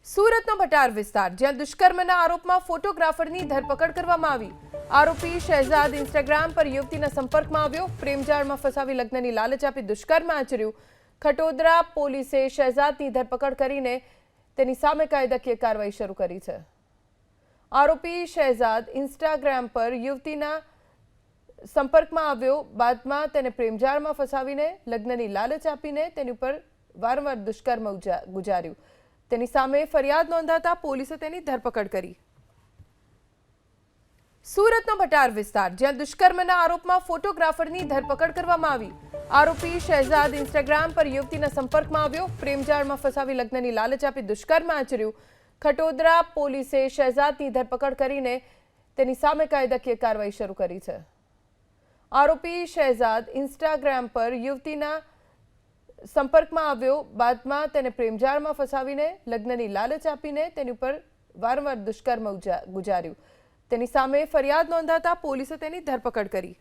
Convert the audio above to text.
સુરતનો ભટાર વિસ્તાર જ્યાં દુષ્કર્મના આરોપમાં ફોટોગ્રાફરની ધરપકડ કરવામાં આવી। આરોપી શહેજાદ ઇન્સ્ટાગ્રામ પર યુવતીના સંપર્કમાં આવ્યો, પ્રેમજાળમાં ફસાવી લગ્નની લાલચ આપી દુષ્કર્મ આચર્યું। ખટોદરા પોલીસે શહેજાદની ધરપકડ કરીને તેની સામે કાયદાકીય કાર્યવાહી શરૂ કરી છે। આરોપી શહેજાદ ઇન્સ્ટાગ્રામ પર યુવતીના સંપર્કમાં આવ્યો, બાદમાં તેને પ્રેમજાળમાં ફસાવીને લગ્નની લાલચ આપીને તેની ઉપર વારંવાર દુષ્કર્મ ગુજાર્યું। તેની સામે ફરિયાદ નોંધાતા પોલીસે તેની ધરપકડ કરી। સુરતનો ભટાર વિસ્તાર જ્યાં દુષ્કર્મના આરોપમાં ફોટોગ્રાફરની ધરપકડ કરવામાં આવી। આરોપી શહેજાદ ઇન્સ્ટાગ્રામ પર યુવતીના સંપર્કમાં આવ્યો, પ્રેમજાળમાં ફસાવી લગ્નની લાલચ આપી દુષ્કર્મ આચર્યું। ખટોદરા પોલીસે શહેજાદની ધરપકડ કરીને તેની સામે કાયદાકીય કાર્યવાહી શરૂ કરી છે। આરોપી શહેજાદ ઇન્સ્ટાગ્રામ પર યુવતીના સંપર્કમાં આવ્યો, બાદમાં તેને પ્રેમજાળમાં ફસાવીને લગ્નની લાલચ આપીને તેની ઉપર વારંવાર દુષ્કર્મ ગુજાર્યું। તેની સામે ફરિયાદ નોંધાતા પોલીસે તેની ધરપકડ કરી।